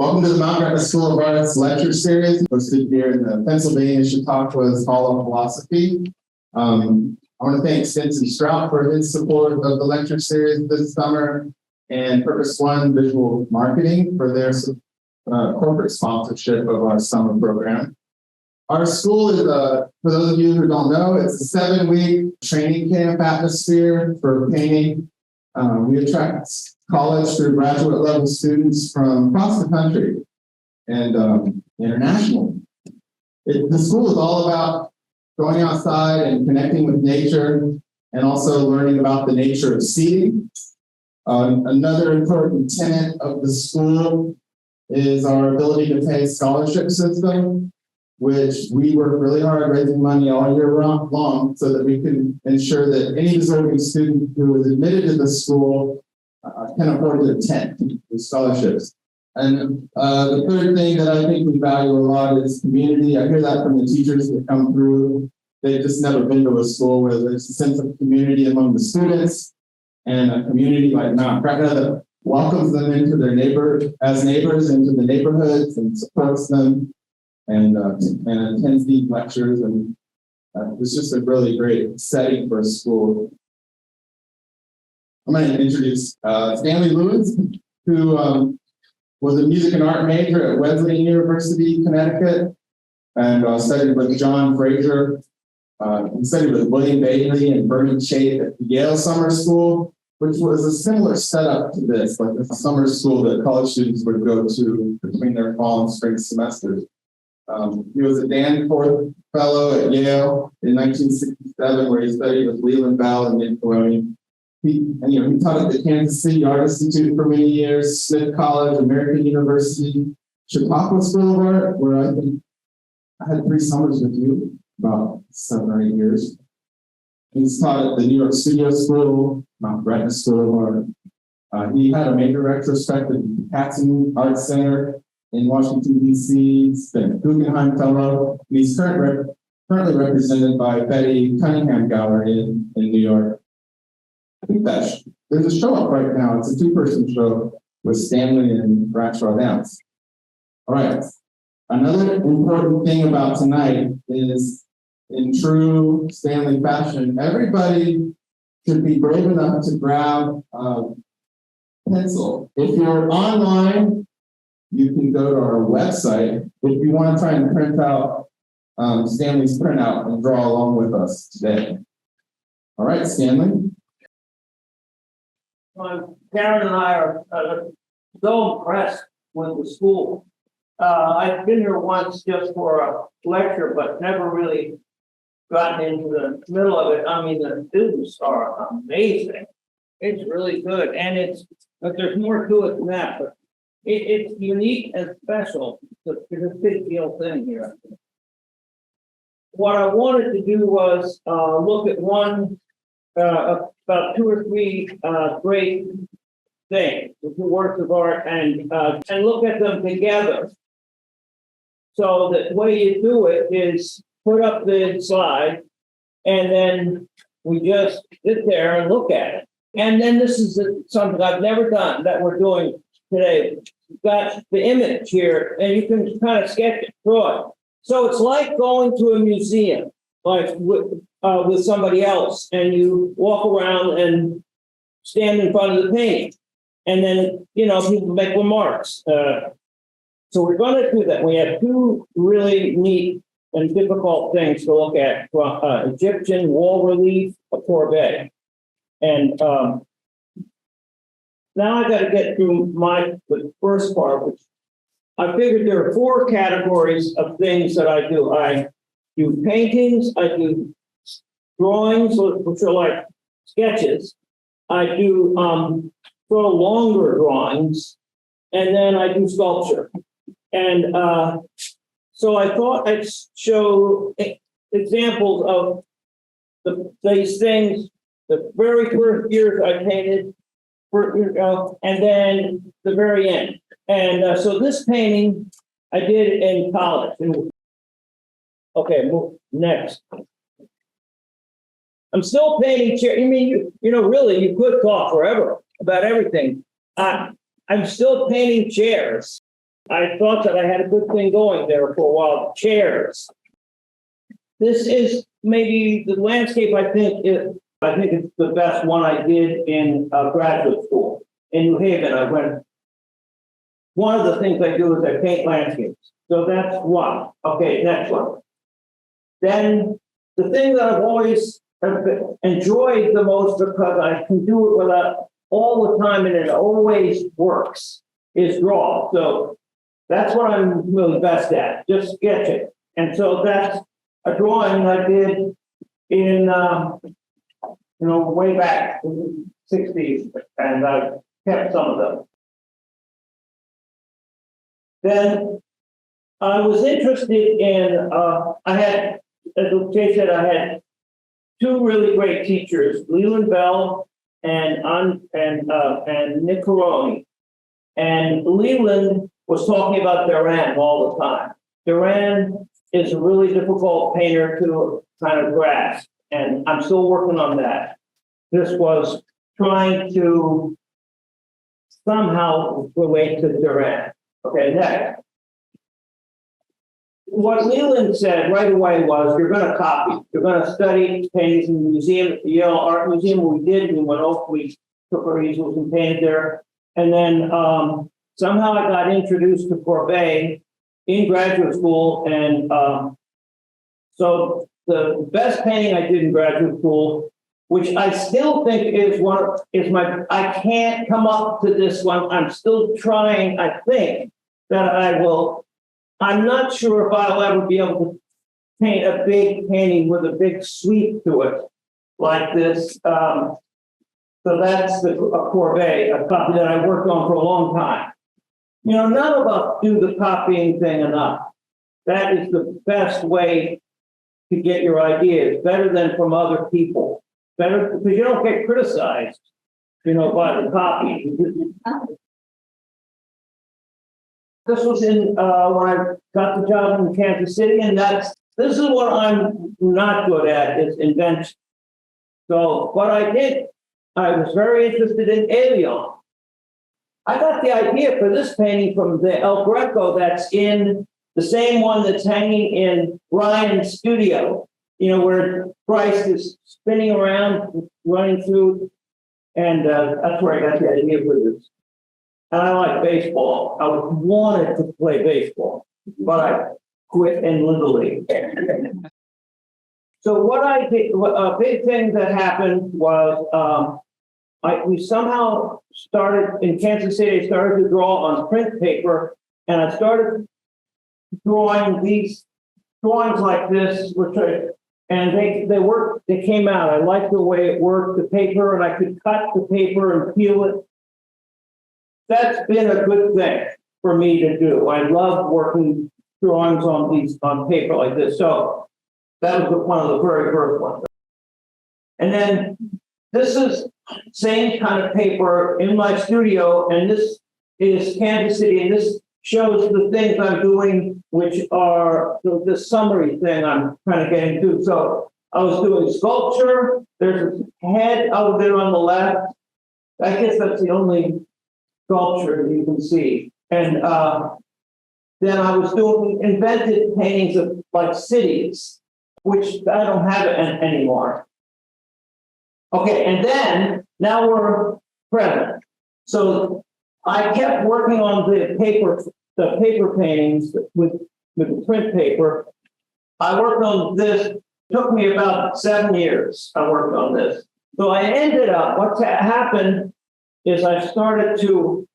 Welcome to the Mount Gretna School of Arts lecture series, hosted here in the Pennsylvania Chautauqua's Hall of Philosophy. I want to thank Stinson Strout for his support of the lecture series this summer, and Purpose One Visual Marketing for their corporate sponsorship of our summer program. Our school is, for those of you who don't know, it's a 7-week training camp atmosphere for painting. We attract college through graduate level students from across the country and international. The school is all about going outside and connecting with nature and also learning about the nature of seeding. Another important tenet of the school is our ability to pay scholarship system, which we work really hard raising money all year long so that we can ensure that any deserving student who is admitted to the school can afford to attend the scholarships. And the third thing that I think we value a lot is community. I hear that from the teachers that come through. They've just never been to a school where there's a sense of community among the students and a community like Mount Gretna that welcomes them into their neighbors into the neighborhoods and supports them and attends these lectures. And it's just a really great setting for a school. I'm going to introduce Stanley Lewis, who was a music and art major at Wesleyan University, Connecticut, and studied with John Fraser. He studied with William Bailey and Bernie Chait at the Yale Summer School, which was a similar setup to this, like a summer school that college students would go to between their fall and spring semesters. He was a Danforth Fellow at Yale in 1967, where he studied with Leland Bell and Nick Maloney. He taught at the Kansas City Art Institute for many years, Smith College, American University, Chautauqua School of Art, where I think I had 3 summers with you, about 7 or 8 years. He's taught at the New York Studio School, Mount Gretna School of Art. He had a major retrospective at the Katzen Art Center in Washington, D.C. He's been a Guggenheim Fellow, and he's currently represented by Betty Cunningham Gallery in New York. I think there's a show up right now. It's a 2-person show with Stanley and Bradshaw Downs. All right. Another important thing about tonight is, in true Stanley fashion, everybody should be brave enough to grab a pencil. If you're online, you can go to our website. If you want to try and print out Stanley's printout and draw along with us today. All right, Stanley. Karen and I are so impressed with the school. I've been here once just for a lecture, but never really gotten into the middle of it. I mean, the students are amazing. It's really good, and but there's more to it than that. But it's unique and special. It's a big deal thing here. What I wanted to do was look at about 2 or 3 great things, the works of art, and look at them together. So the way you do it is put up the slide, and then we just sit there and look at it. And then this is something I've never done that we're doing today. You've got the image here, and you can kind of sketch it, draw it. So it's like going to a museum, like with somebody else, and you walk around and stand in front of the painting, and then people make remarks. So we're going to do that. We have 2 really neat and difficult things to look at: Egyptian wall relief of Courbet, and now I got to get through the first part, which I figured there are 4 categories of things that I do. I do paintings, I do drawings, which are like sketches. I do sort of longer drawings, and then I do sculpture. And so I thought I'd show examples of these things. The very first years I painted, and then the very end. And so this painting I did in college. Okay, move next. I'm still painting chairs. I mean, really, you could talk forever about everything. I'm still painting chairs. I thought that I had a good thing going there for a while. Chairs. This is maybe the landscape. I think it's the best one I did in graduate school in New Haven. I went. One of the things I do is I paint landscapes. So that's one. Okay, next one. Then the thing that I've always enjoyed the most, because I can do it without all the time and it always works, is draw. So that's what I'm really best at, just sketching. And so that's a drawing I did in, way back in the 60s, and I kept some of them. Then I was interested in, I had, as Jay said, I had two really great teachers, Leland Bell and Nick Caroni. And Leland was talking about Duran all the time. Duran is a really difficult painter to kind of grasp, and I'm still working on that. This was trying to somehow relate to Duran. Okay, next. What Leland said right away was, you're going to copy. You're going to study paintings in the museum, at the Yale Art Museum. We did. We went over, we took our easels and painted there. And then somehow I got introduced to Courbet in graduate school. And so the best painting I did in graduate school, which I still think is I can't come up to this one. I'm still trying. I think that I will. I'm not sure if I'll ever be able to paint a big painting with a big sweep to it like this. So that's a Courbet, a copy that I worked on for a long time. None of us do the copying thing enough. That is the best way to get your ideas, better than from other people. Better because you don't get criticized, by the copy. This was in when I got the job in Kansas City, and this is what I'm not good at, is invention. So what I did, I was very interested in Avion. I got the idea for this painting from the El Greco that's in the same one that's hanging in Ryan's studio, where Christ is spinning around, running through, and that's where I got the idea for this. And I like baseball. I wanted to play baseball, but I quit in Little League. So what I did, a big thing that happened was we somehow started in Kansas City. I started to draw on print paper, and I started drawing these drawings like this, and they worked. They came out. I liked the way it worked, the paper, and I could cut the paper and peel it. That's been a good thing for me to do. I love working drawings on paper like this. So that was one of the very first ones. And then this is same kind of paper in my studio, and this is Kansas City, and this shows the things I'm doing, which are the summary thing I'm kind of getting to. So I was doing sculpture. There's a head out there on the left. I guess that's the only sculpture you can see. And then I was doing invented paintings of like cities, which I don't have anymore. Okay, and then now we're present. So I kept working on the paper paintings with the print paper. I worked on this. It took me about 7 years. I worked on this. So I ended up, what's happened is I started to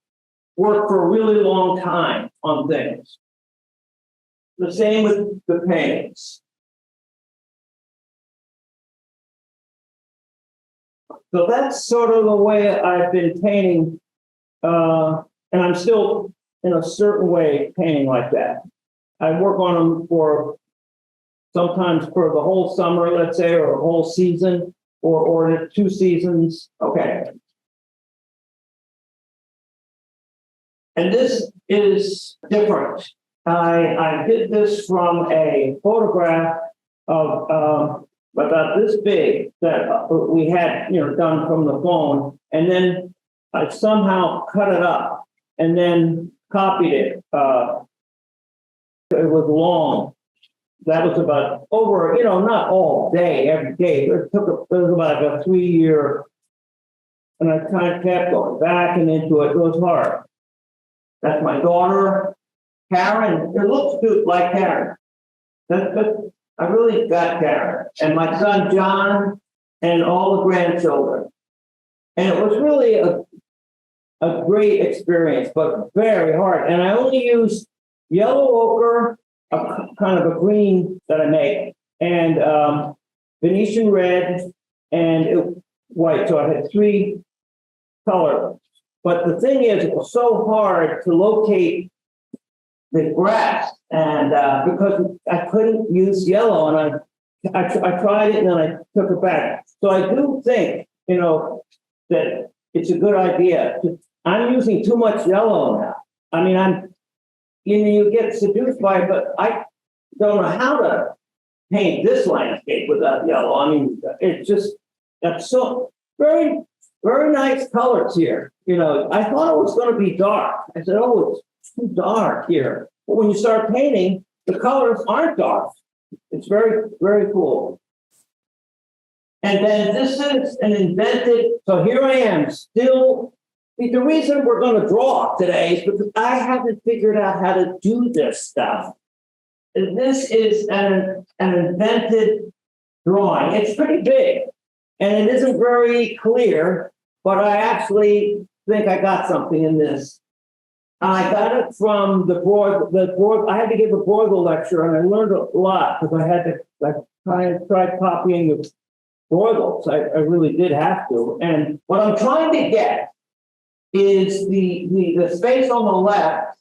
work for a really long time on things. The same with the paintings. So that's sort of the way I've been painting, and I'm still, in a certain way, painting like that. I work on them for sometimes for the whole summer, let's say, or a whole season, or 2 seasons. Okay. And this is different. I did this from a photograph of about this big that we had, done from the phone, and then I somehow cut it up and then copied it. It was long. That was about over, not all day, every day. It was about a 3 year, and I kind of kept going back and into it. It was hard. That's my daughter, Karen. It looks good like Karen. I really got Karen. And my son, John, and all the grandchildren. And it was really a great experience, but very hard. And I only used yellow ochre, kind of a green that I make, and Venetian red and white. So I had 3 colors. But the thing is, it was so hard to locate the grass, and because I couldn't use yellow, and I tried it and then I took it back. So I do think, that it's a good idea. I'm using too much yellow now. I mean, you get seduced by it, but I don't know how to paint this landscape without yellow. I mean, that's so very, very nice colors here. I thought it was going to be dark. I said, oh, it's too dark here. But when you start painting, the colors aren't dark. It's very, very cool. And then this is an invented, so here I am still. The reason we're going to draw today is because I haven't figured out how to do this stuff. And this is an invented drawing. It's pretty big, and it isn't very clear, but I actually think I got something in this. I got it from the board. I had to give a Bruegel lecture, and I learned a lot because I tried copying the Bruegels. I really did have to. And what I'm trying to get is the space on the left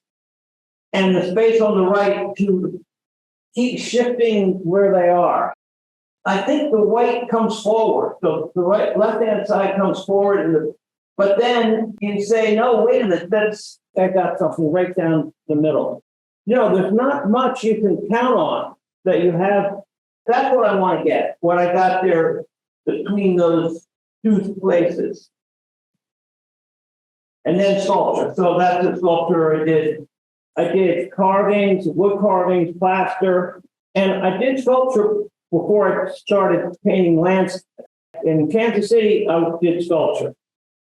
and the space on the right to keep shifting where they are. I think the white comes forward, so the left-hand side comes forward, but then you say, no, wait a minute, I got something right down the middle. There's not much you can count on that you have. That's what I want to get, what I got there between those 2 places. And then sculpture. So that's the sculpture I did. I did carvings, wood carvings, plaster, and I did sculpture before I started painting landscape. In Kansas City, I did sculpture.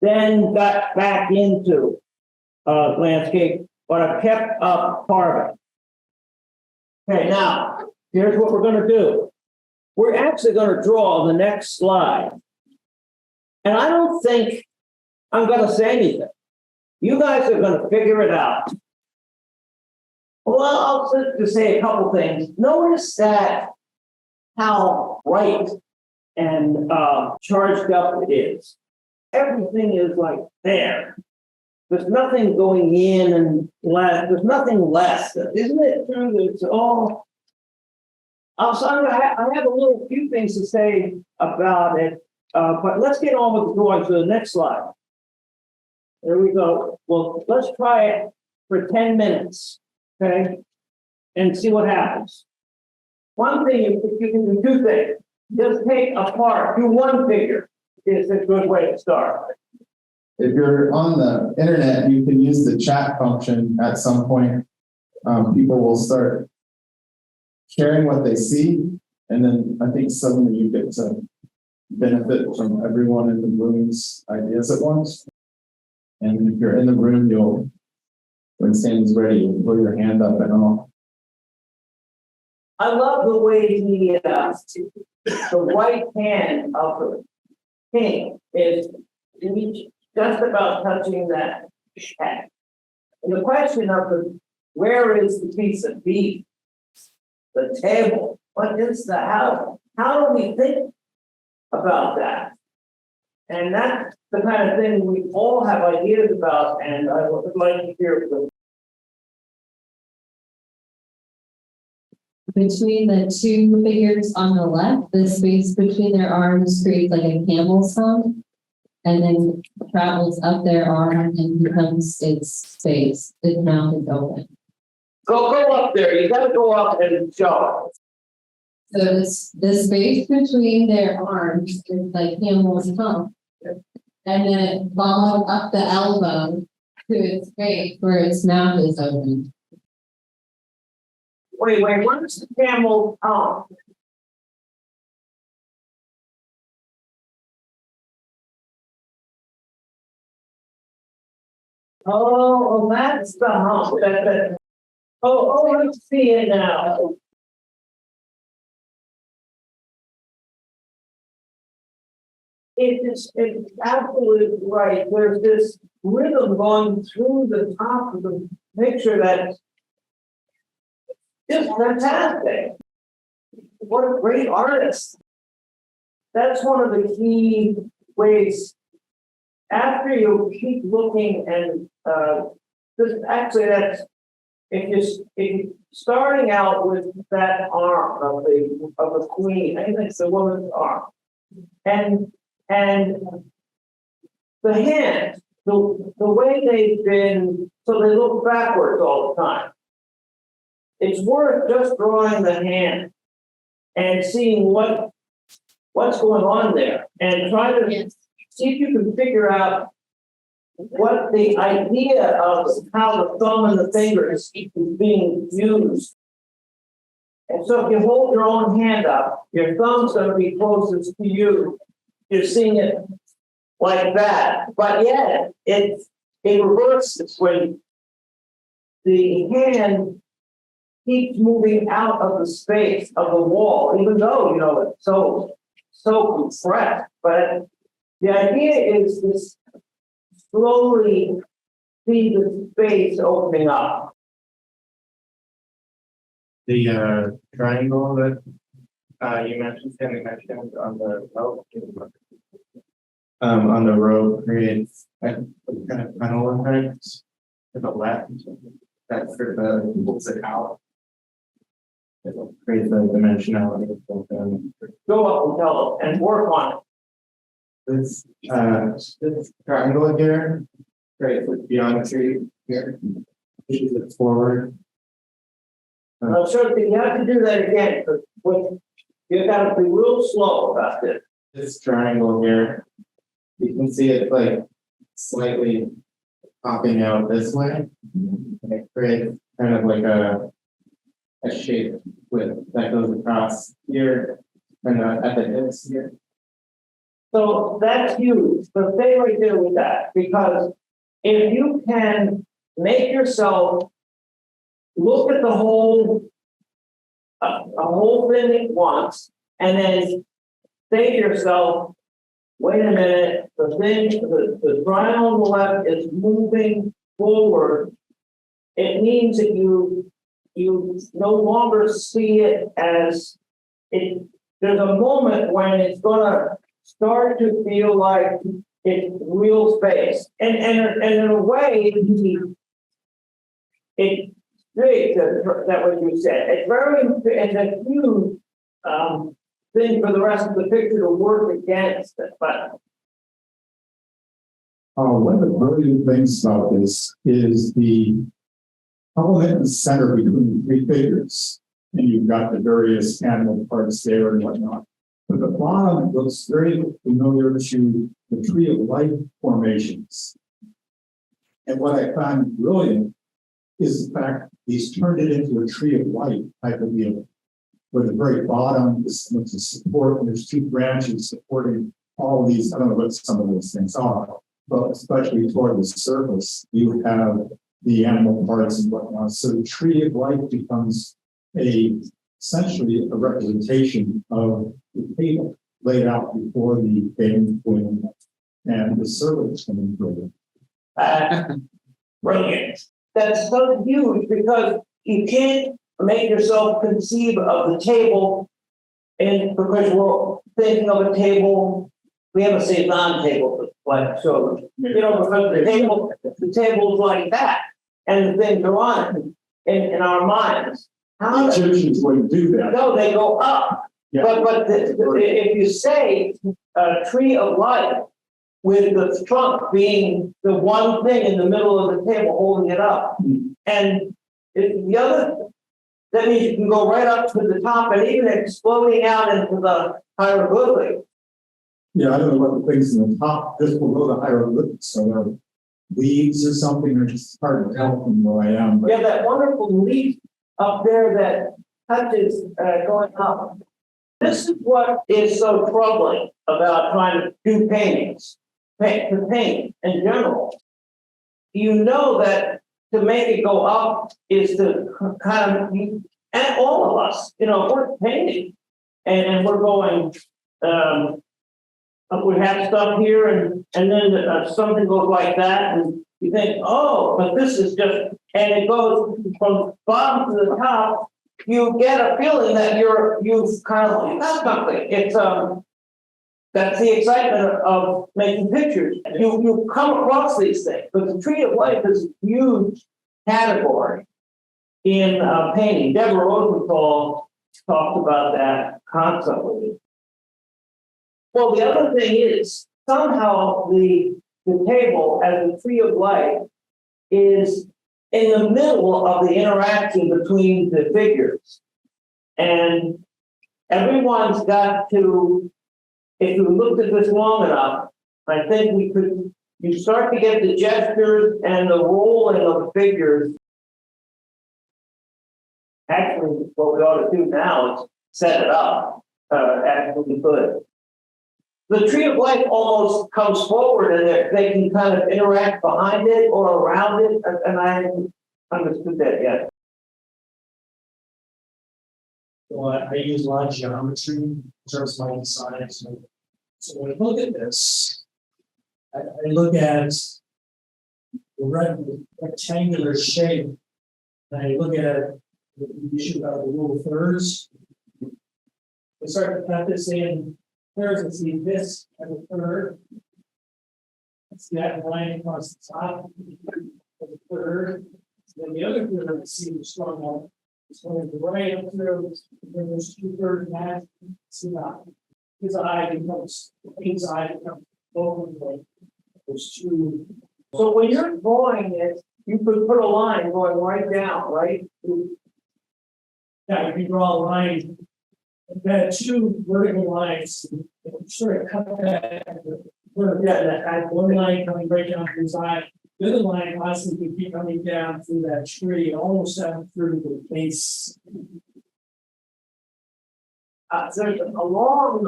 Then got back into landscape, but I kept up carving. Okay, now, here's what we're going to do. We're actually going to draw the next slide. And I don't think I'm going to say anything. You guys are going to figure it out. Well, I'll just say a couple things. Notice that how bright and charged up it is. Everything is like there. There's nothing going in and less. There's nothing less. Isn't it true? It's all. So I have a few things to say about it, but let's get on with the drawing. So the next slide. There we go. Well, let's try it for 10 minutes, okay, and see what happens. One thing, you can do 2 things. Just take apart, do 1 figure is a good way to start. If you're on the internet, you can use the chat function at some point. People will start sharing what they see, and then I think suddenly you get to benefit from everyone in the room's ideas at once. And if you're in the room, when Stanley's ready, you'll throw your hand up and all. I love the way the right hand of the king is just about touching that hat. And the question of where is the piece of beef? The table? What is the house? How do we think about that? And that's the kind of thing we all have ideas about, and I would like to hear from. Between the 2 figures on the left, the space between their arms creates like a camel's hump, and then travels up their arm and becomes its space. Its mouth is open. Go up there. You got to go up and show. So the space between their arms is like camel's hump. And then follow up the elbow to its face where its mouth is open. Wait, where's the camel? Oh. Oh, that's the hump. I see it now. It's absolutely right. There's this rhythm going through the top of the picture that's just fantastic. What a great artist. That's one of the key ways. After you keep looking and that's if you're starting out with that arm of the queen, I think it's the woman's arm, and the hands, the way they've been, so they look backwards all the time. It's worth just drawing the hand and seeing what's going on there, and try to see if you can figure out what the idea of how the thumb and the fingers is being used. And so if you hold your own hand up, your thumb's going to be closest to you. You're seeing it like that, but yet it reverses when the hand keeps moving out of the space of the wall, even though it's so compressed. But the idea is this slowly see the space opening up. The triangle that you mentioned, Stanley mentioned on the rope creates a kind of tunnel effect to the left that sort of pulls it out. It creates a dimensionality of them. Go up and tell them and work on it. This triangle here creates the geometry here. Pushes it forward. So you have to do that again, but you got to be real slow about this. This triangle here, you can see it like slightly popping out this way. And it creates kind of like a shape that goes across here and at the hips here. So that's huge, but stay right there with that, because if you can make yourself look at the whole thing at once, and then say to yourself, wait a minute, the triangle on the left is moving forward. It means that you no longer see it as it. There's a moment when it's gonna start to feel like it's real space, and in a way, it creates that what you said. It's very and a huge thing for the rest of the picture to work against it, but. One of the brilliant things about this is the element in the center between the three figures, and you've got the various animal parts there and whatnot. But the bottom looks very familiar to the tree of life formations. And what I found brilliant is the fact he's turned it into a tree of life type of deal, where the very bottom is looks to support, and there's two branches supporting all these. I don't know what some of those things are, but especially toward the surface, you have the animal parts and whatnot. So the tree of life becomes essentially a representation of the table laid out before the bathing queen and the servants coming through. Brilliant. That's so huge, because you can't make yourself conceive of the table, and because we're thinking of a table, we have a Cezanne table, like so, because the table is like that, and the things are on it in our minds. The Egyptians wouldn't do that. No, they go up. Yeah. But if you say a tree of life with the trunk being the one thing in the middle of the table holding it up, and the other, that means you can go right up to the top and even exploding out into the hieroglyphic. Yeah, I don't know what the things in the top, just below the hieroglyphics. So leaves or something, or just hard to tell from where I am, but Yeah, that wonderful leaf up there that touches going up. This is what is so troubling about trying to do paintings, to paint in general. You know that to make it go up is to kind of, and all of us, you know, we're painting and we're going, we have stuff here and then something goes like that and you think, oh, but this is just, and it goes from bottom to the top. You get a feeling that you've kind of got something. It's that's the excitement of making pictures. You come across these things, but the tree of life is a huge category in painting. Deborah Rosenthal talked about that constantly. Well, the other thing is somehow the table as a tree of life is in the middle of the interaction between the figures. And everyone's got to, if you looked at this long enough, I think you start to get the gestures and the rolling of the figures. Actually, what we ought to do now is set it up, actually good. The tree of life almost comes forward and they can kind of interact behind it or around it, and I understood that yet. Well, I use a lot of geometry in terms of my design. So when I look at this, I look at the rectangular shape, and I look at the issue about the rule of thirds. We start to cut this in thirds and see this as a third. Let's see that line across the top of the third. Then the other third, let's see the strong one. It's going to right up through, then there's 2/3 match. See that his eye becomes both of them. There's two. So when you're drawing it, you could put a line going right down, right? Yeah, you can draw a line. That two vertical lines, sort of cut that. That one line coming right down to his eye. The other line constantly keep coming down through that tree, almost down through the base. There's a long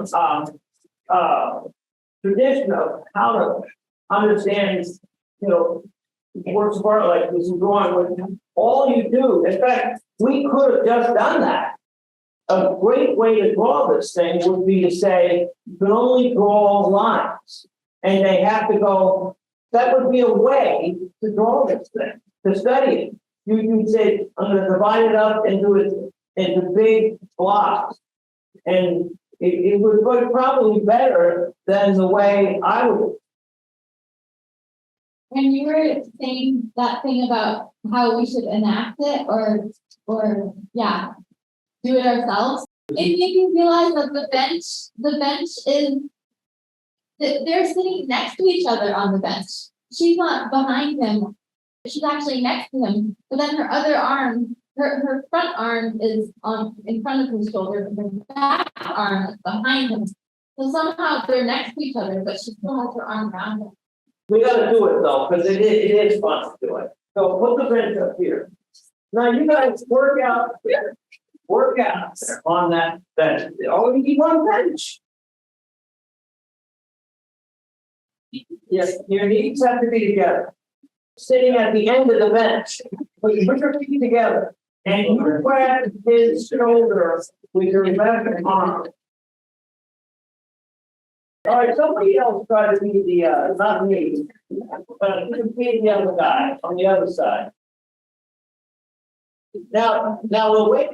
tradition of how to understand, you know, works of art like this and drawing with all you do. In fact, we could have just done that. A great way to draw this thing would be to say, you can only draw lines. And they have to go, that would be a way to draw this thing, to study it. You'd say, I'm going to divide it up into big blocks. And it would look probably better than the way I would. When you were saying that thing about how we should enact it or do it ourselves, it made me realize that the bench is, they're sitting next to each other on the bench. She's not behind him. She's actually next to him. But then her other arm, her front arm is in front of his shoulder, but her back arm is behind him. So somehow they're next to each other, but she still has her arm around him. We gotta do it though, because it is fun to do it. So put the bench up here. Now you guys work out on that bench. Oh, you need one bench. Yes, your knees have to be together. Sitting at the end of the bench, but you put your feet together and you grab his shoulder with your left arm. All right, somebody else try to be the, not me, but you can be the other guy on the other side. Now the way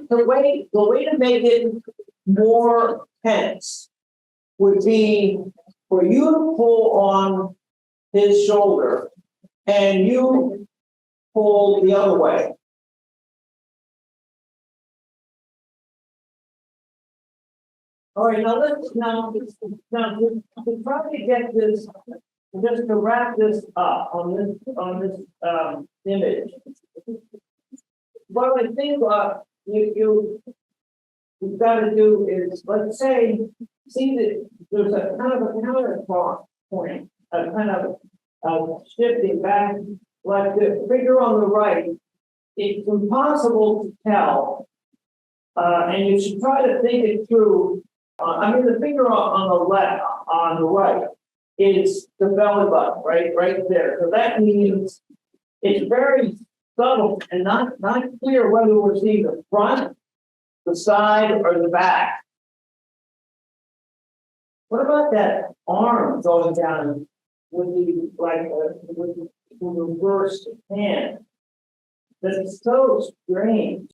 to make it more tense would be for you to pull on his shoulder and you pull the other way. All right, now let's to try to get this, just to wrap this up on this image. What I think you've got to do is, let's say, see that there's a kind of a counterpoint, a kind of shifting back, like the figure on the right, it's impossible to tell. And you should try to think it through. I mean, the figure on the left, on the right, is the belly button, right there. So that means it's very subtle and not clear whether we're seeing the front, the side, or the back. What about that arm going down with the with the reversed hand? That's so strange.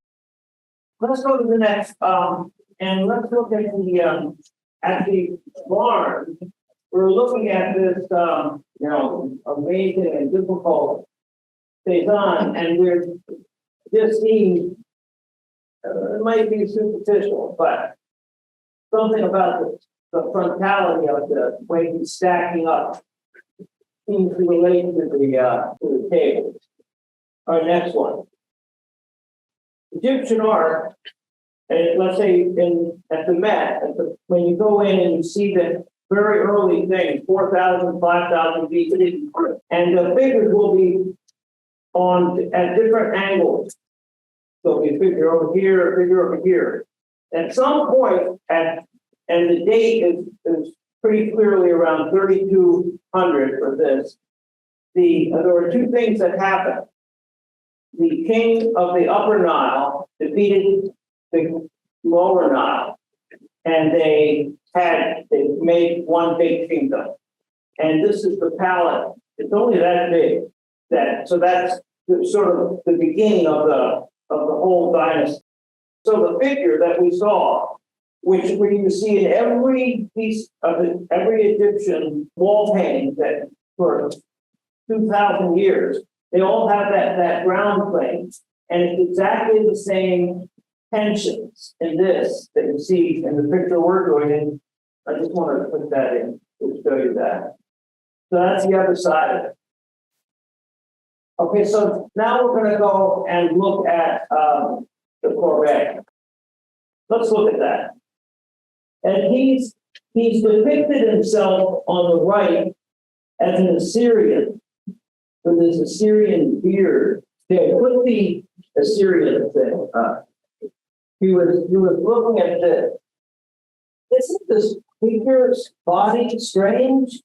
Let's go to the next, and let's look at the barn. We're looking at this, amazing and difficult design, and we're just seeing. It might be superficial, but something about the frontality of the way he's stacking up seems to relate to the table. Our next one. Egyptian art, and let's say at the Met, when you go in and you see the very early things, 4,000, 5,000 BC, and the figures will be at different angles. So we figure over here, figure over here. At some point, and the date is pretty clearly around 3,200 for this. There were two things that happened. The king of the Upper Nile defeated the Lower Nile, and they made one big kingdom. And this is the palette. It's only that big. So that's sort of the beginning of the whole dynasty. So the figure that we saw, which you see in every piece of every Egyptian wall painting that for 2,000 years, they all have that ground plane, and it's exactly the same tensions in this that you see in the picture we're doing. And I just wanted to put that in to show you that. So that's the other side of it. Okay, so now we're going to go and look at the Corvette. Let's look at that. And he's depicted himself on the right as an Assyrian with his Assyrian beard. Okay, put the Assyrian thing up. He was looking at this. Isn't this figure's body strange?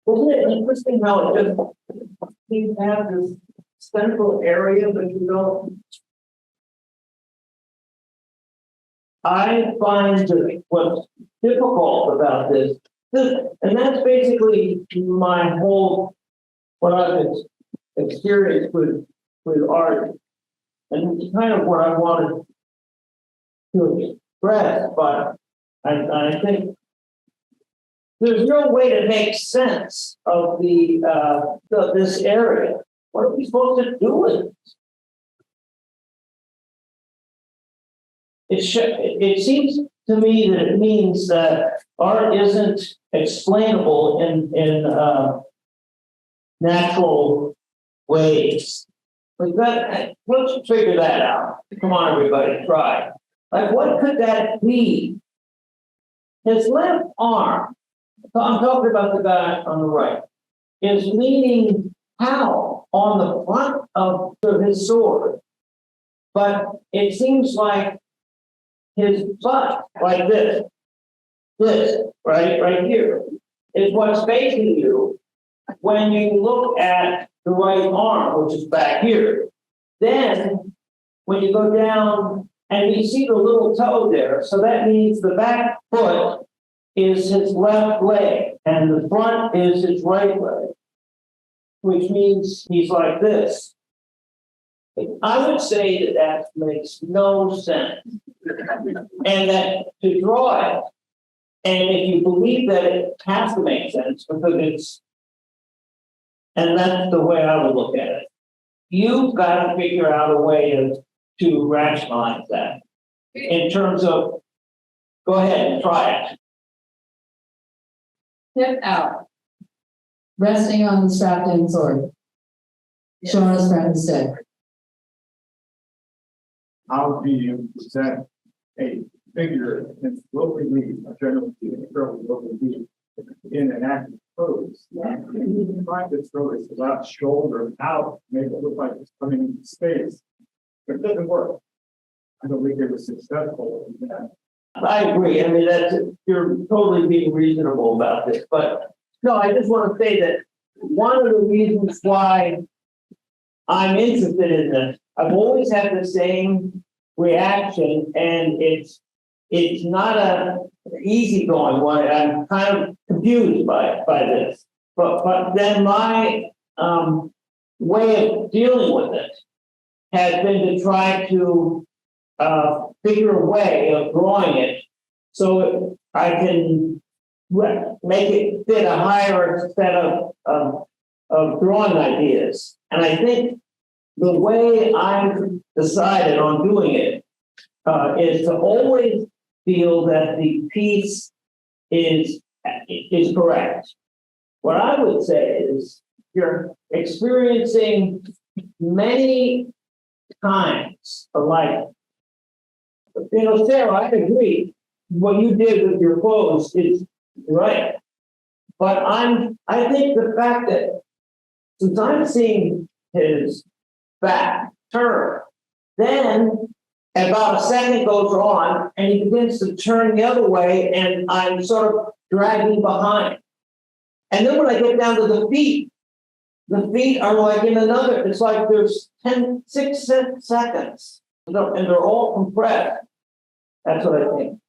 Isn't it interesting how it just seems to have this central area that you don't? I find that what's difficult about this, and that's basically my whole, what I've experienced with art, and it's kind of what I wanted to express, but I think there's no way to make sense of this area. What are we supposed to do with it? It seems to me that it means that art isn't explainable in natural ways. Let's figure that out. Come on, everybody, try. Like, what could that be? His left arm, so I'm talking about the guy on the right, is leaning how? On the front of his sword. But it seems like his butt, like this, right here, is what's facing you when you look at the right arm, which is back here. Then, when you go down and you see the little toe there, so that means the back foot is his left leg and the front is his right leg, which means he's like this. I would say that makes no sense. And that to draw it, and if you believe that it has to make sense because and that's the way I would look at it. You've got to figure out a way to rationalize that in terms of, go ahead and try it. Hip out. Resting on the strapped in sword. Yes. Showing us from the stick. How do you present a figure in locally, a general locally in an act pose. You find this really left shoulder out, make it look like it's coming into space. But it doesn't work. I don't think it was successful in that. I agree. I mean, you're totally being reasonable about this, but no, I just want to say that one of the reasons why I'm interested in this, I've always had the same reaction, and it's not a easygoing one. I'm kind of confused by this, but then my way of dealing with it has been to try to figure a way of drawing it so I can make it fit a higher set of drawing ideas. And I think the way I've decided on doing it is to always feel that the piece is correct. What I would say is you're experiencing many kinds of life. You know, Sarah, I agree. What you did with your clothes is right. But I think the fact that since I'm seeing his back turn, then about a second goes on and he begins to turn the other way and I'm sort of dragging behind. And then when I get down to the feet are like in another, it's like there's 6 seconds. And they're all compressed. That's what I think.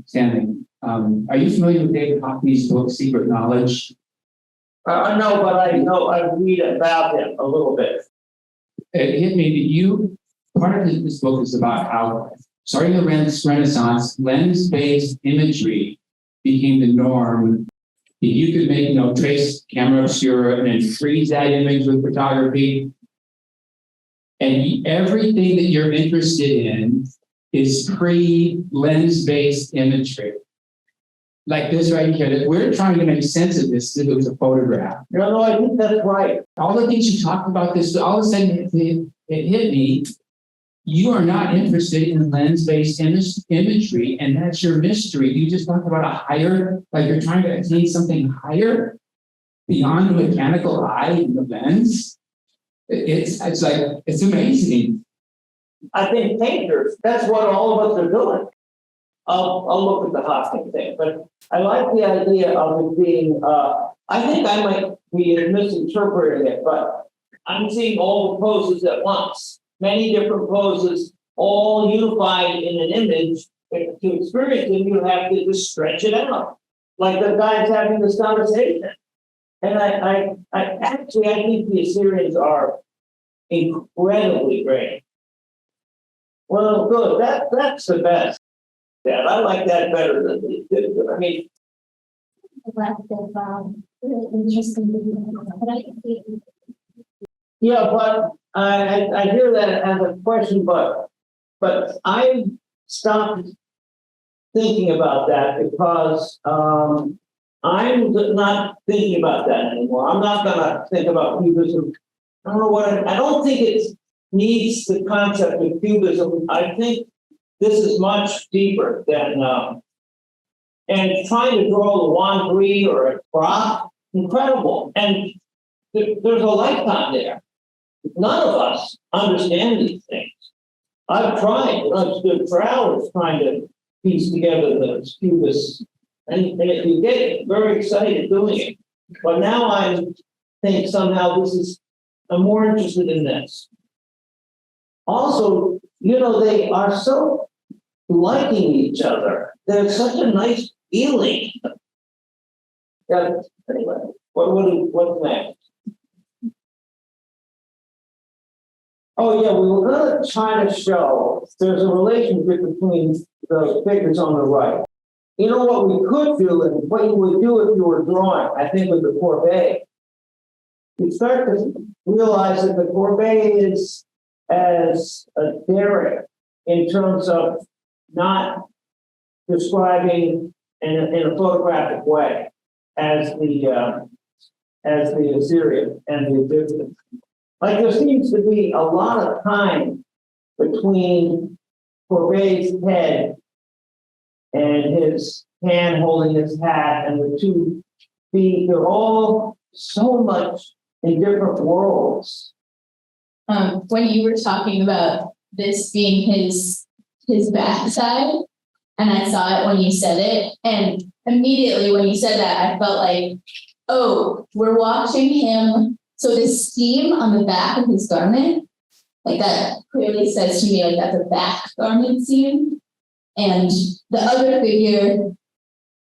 Stanley, are you familiar with David Hockney's book, Secret Knowledge? No, but I read about him a little bit. It hit me that part of this book is about how, starting the Renaissance, lens-based imagery became the norm. You could make, trace camera obscura and then freeze that image with photography. And everything that you're interested in is pre-lens-based imagery. Like this right here, we're trying to make sense of this if it was a photograph. No, I think that's right. All the things you talked about this, all of a sudden it hit me. You are not interested in lens-based imagery, and that's your mystery. You just talked about a higher, like you're trying to attain something higher beyond the mechanical eye and the lens. It's amazing. I think painters, that's what all of us are doing. I'll look at the Hockney thing, but I like the idea of it being, I think I might be misinterpreting it, but I'm seeing all the poses at once, many different poses, all unified in an image. To experience it, you have to just stretch it out, like the guy's having this conversation. And I think the Assyrians are incredibly great. Well, good. That's the best. Yeah, I like that better than the. I mean, Left of really interesting, but I can see. yeah, but I hear that as a question, but I stopped thinking about that because I'm not thinking about that anymore. I'm not gonna think about cubism. I don't know what I don't think it needs the concept of cubism. I think this is much deeper than and trying to draw the wand tree or a crop, incredible. And there's a lifetime there. None of us understand these things. I've tried, I've stood for hours trying to piece together the cubist, and you get very excited doing it. But now I think somehow I'm more interested in this. Also, they are so liking each other. There's such a nice feeling. Yeah, anyway, what's next? Oh yeah, we were going to try to show there's a relationship between the figures on the right. You know what we could do, and what you would do if you were drawing, I think, with the courbet. You start to realize that the courbet is as daring in terms of not describing in a photographic way as the Assyrian and the Egyptian. Like there seems to be a lot of time between Courbet's head and his hand holding his hat and the 2 feet, they're all so much in different worlds. When you were talking about this being his backside, and I saw it when you said it, and immediately when you said that, I felt like, oh, we're watching him. So this seam on the back of his garment, like that clearly says to me like that's a back garment seam. And the other figure,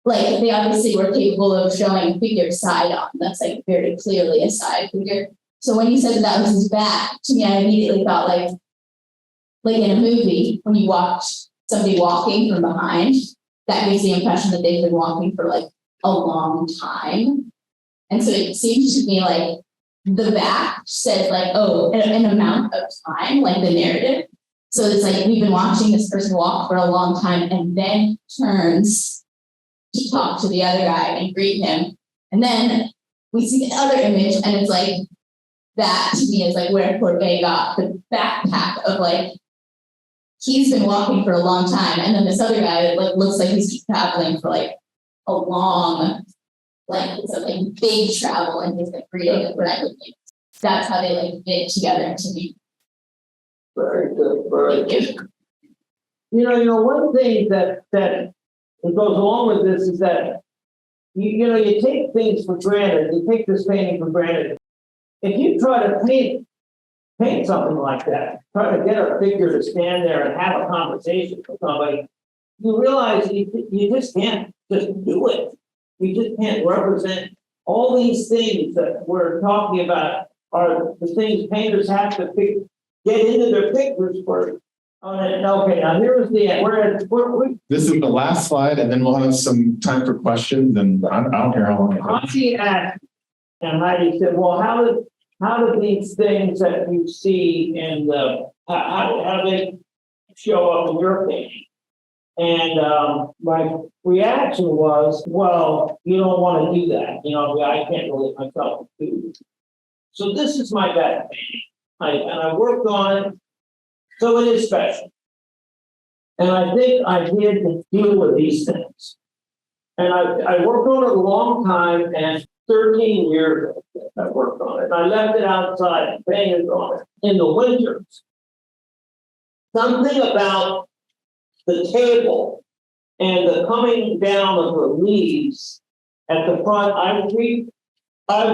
like they obviously were capable of showing figure side on. That's like very clearly a side figure. So when you said that was his back, to me, I immediately thought like in a movie, when you watch somebody walking from behind, that gives the impression that they've been walking for like a long time. And so it seems to me like the back says like, oh, an amount of time, like the narrative. So it's like we've been watching this person walk for a long time and then turns to talk to the other guy and greet him. And then we see the other image and it's like, that to me is like where Corbet got the backpack of like, he's been walking for a long time. And then this other guy like looks like he's traveling for like a long, like it's a like big travel and he's like reading it. That's how they like fit together to me. Very good, very good. You know, one thing that goes along with this is that you take things for granted. You take this painting for granted. If you try to paint something like that, try to get a figure to stand there and have a conversation with somebody, you realize you just can't just do it. You just can't represent all these things that we're talking about are the things painters have to get into their pictures for. Okay, now here's the end. This is the last slide, and then we'll have some time for questions, and I don't care how long it takes. Heidi and Heidi said, well, how do these things that you see in the, how do they show up in your painting? And my reaction was, well, you don't want to do that. You know, I can't relate myself to it. So this is my bad painting. I worked on it, so it is special. And I think I did deal with these things. And I worked on it a long time, and 13 years I worked on it. And I left it outside and painted on it in the winters. Something about the table and the coming down of the leaves at the front, I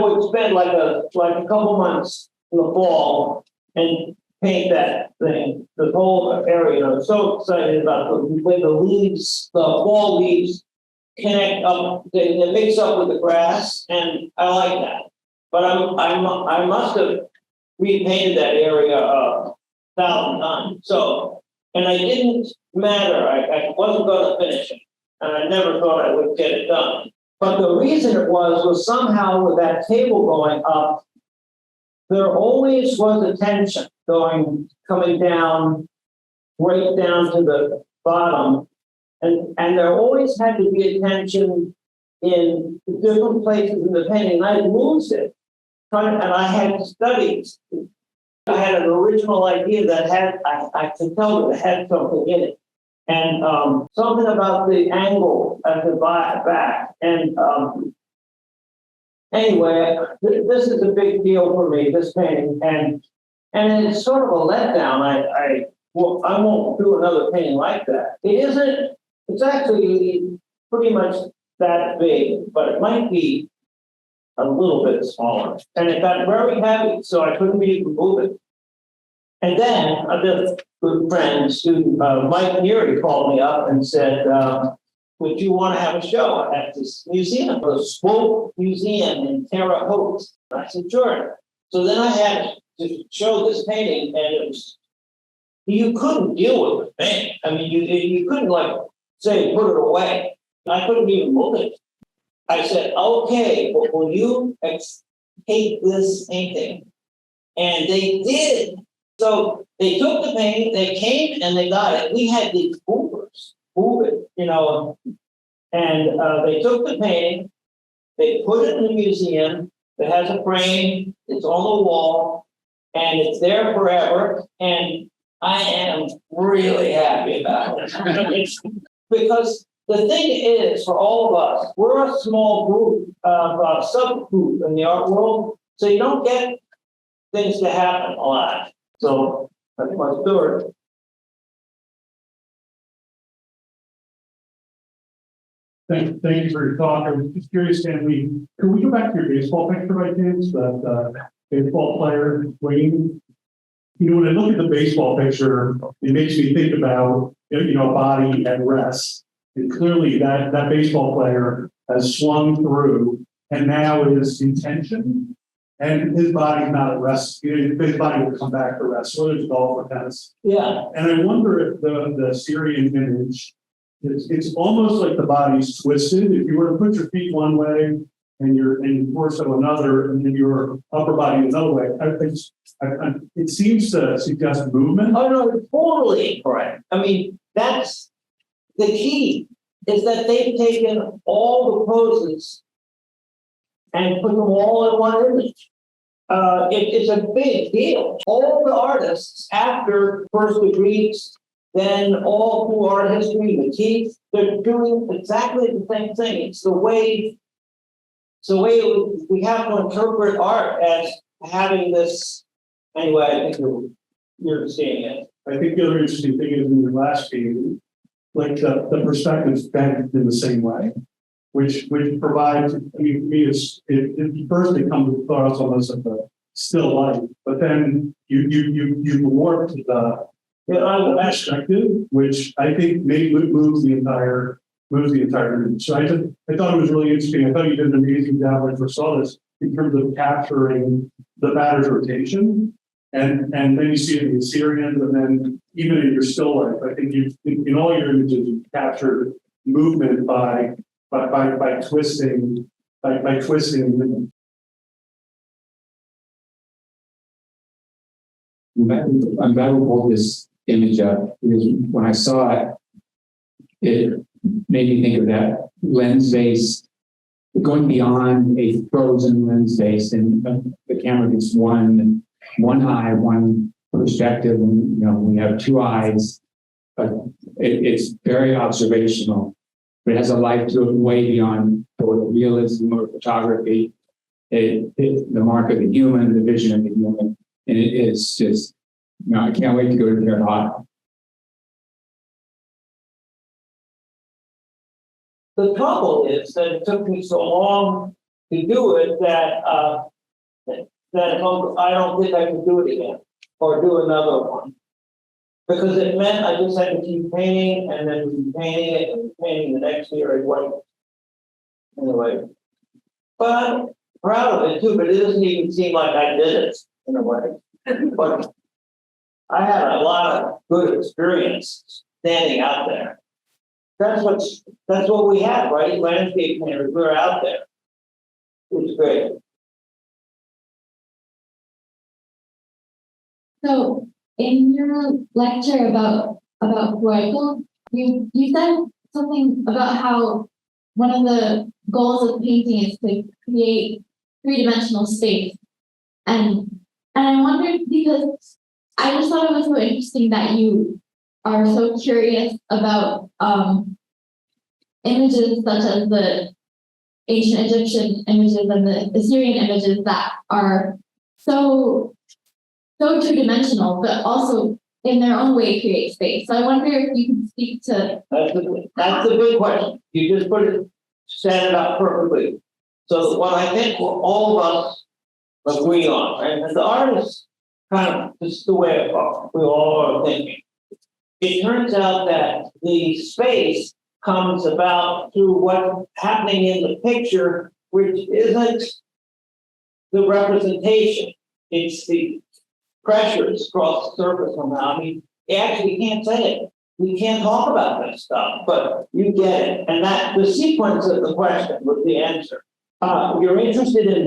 would spend like a couple months in the fall and paint that thing, the whole area. I'm so excited about the way the leaves, the fall leaves connect up, they mix up with the grass, and I like that. But I must have repainted that area 1,000 times. So, and I didn't matter. I wasn't going to finish it, and I never thought I would get it done. But the reason it was somehow with that table going up, there always was a tension coming down, right down to the bottom. And there always had to be a tension in different places in the painting. I moved it, and I had studies. I had an original idea that I could tell that it had something in it. And something about the angle at the back. And anyway, this is a big deal for me, this painting. And it's sort of a letdown. I won't do another painting like that. It's actually pretty much that big, but it might be a little bit smaller. And it got very heavy, so I couldn't even move it. And then a good friend, student, Mike Neary, called me up and said, would you want to have a show at this museum, the Swope Museum in Terre Haute? I said, sure. So then I had to show this painting, and you couldn't deal with the thing. I mean, you couldn't like say, put it away. I couldn't even move it. I said, okay, but will you take this painting? And they did. So they took the painting, they came and they got it. We had these movers move it, you know, and they took the painting, they put it in the museum. It has a frame, it's on the wall, and it's there forever. And I am really happy about it. Because the thing is, for all of us, we're a small group of subgroup in the art world, so you don't get things to happen a lot. So that's my story. Thank you for your talk. I was just curious, Stanley, can we go back to your baseball picture by chance, that baseball player swinging? You know, when I look at the baseball picture, it makes me think about, you know, body at rest. And clearly that baseball player has swung through and now is in tension. And his body's not at rest. You know, his body will come back to rest, whether it's golf or tennis. Yeah. And I wonder if the Syrian image, it's almost like the body's twisted. If you were to put your feet one way and your torso another, and then your upper body another way, it seems to suggest movement. Oh, no, totally correct. I mean, that's the key, is that they've taken all the poses and put them all in one image. It's a big deal. All the artists, after First Degrees, then all through art history, Matisse, they're doing exactly the same thing. It's the way we have to interpret art as having this. Anyway, I think you're seeing it. I think the other interesting thing is in your last game, like the perspective's bent in the same way, which provides, I mean, for me, it first it comes across almost like a still life, but then you warp the perspective, which I think moves the entire image. So I thought it was really interesting. I thought you did an amazing job when I first saw this in terms of capturing the batter's rotation. And then you see it in the Syrians, and then even in your still life, I think in all your images you captured movement by twisting the I'm glad we pulled this image up, because when I saw it, it made me think of that lens-based, going beyond a frozen lens base, and the camera gets one eye, one perspective, and you know, we have two eyes, but it's very observational. It has a life to it way beyond realism or photography. The mark of the human, the vision of the human, and it is just, you know, I can't wait to go to Terre Haute. The trouble is that it took me so long to do it that I don't think I could do it again or do another one, because it meant I just had to keep painting and then repainting it and painting the next year as well. Anyway, but I'm proud of it too. But it doesn't even seem like I did it in a way. But I had a lot of good experience standing out there. That's what we have, right? Landscape painters, we're out there. It's great. So in your lecture about Royal, you said something about how one of the goals of painting is to create three-dimensional space. And I wondered, because I just thought it was so interesting that you are so curious about images such as the ancient Egyptian images and the Assyrian images that are so two-dimensional, but also in their own way create space. So I wonder if you can speak to that's a big question. You just set it up perfectly. So what I think all of us agree on, right? And the artists kind of, this is the way we all are thinking. It turns out that the space comes about through what's happening in the picture, which isn't the representation. It's the pressures across the surface somehow. I mean, you actually can't say it. We can't talk about this stuff, but you get it. And that the sequence of the question was the answer. You're interested in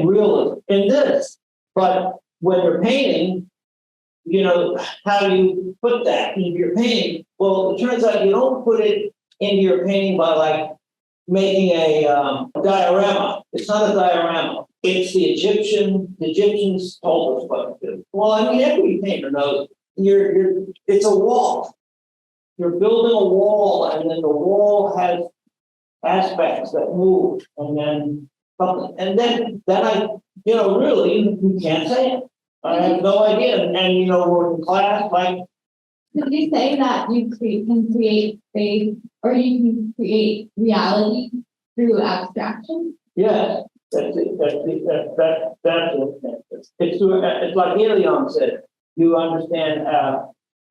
realism, in this, but when you're painting, you know, how do you put that into your painting? Well, it turns out you don't put it into your painting by like making a diorama. It's not a diorama. It's the Egyptians told us what to do. Well, I mean, every painter knows it's a wall. you're building a wall and then the wall has aspects that move and then something, and then really, you can't say it. I have no idea, and we're in class, like, Could you say that you can create faith or you can create reality through abstraction? yes, that's it, that's it. It's like Elion said, you understand,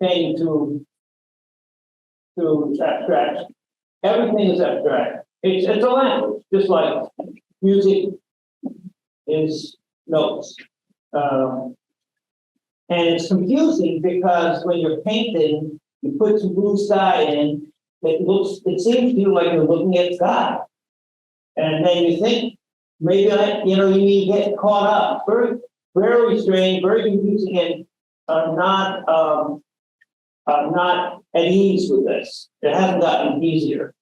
pain through abstraction. Everything is abstract. It's a language, just like music is notes. And it's confusing because when you're painting, you put some blue sky in, it seems to you like you're looking at sky. And then you think, maybe you need to get caught up. Very, very strange, very confusing, and I'm not at ease with this. It hasn't gotten easier.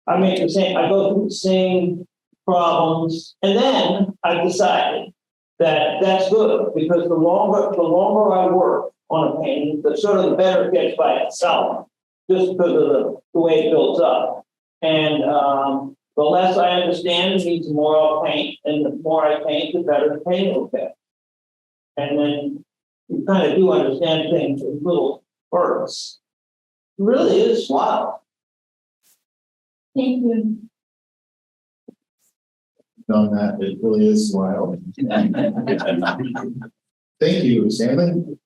I go through the same problems, and then I decided that that's good, because the longer I work on a painting, the better it gets by itself, just because of the way it builds up. And the less I understand means the more I'll paint, and the more I paint, the better the painting will get. And then you kind of do understand things in little spurts. It really is wild. Thank you. On that, it really is wild. Thank you, Stanley.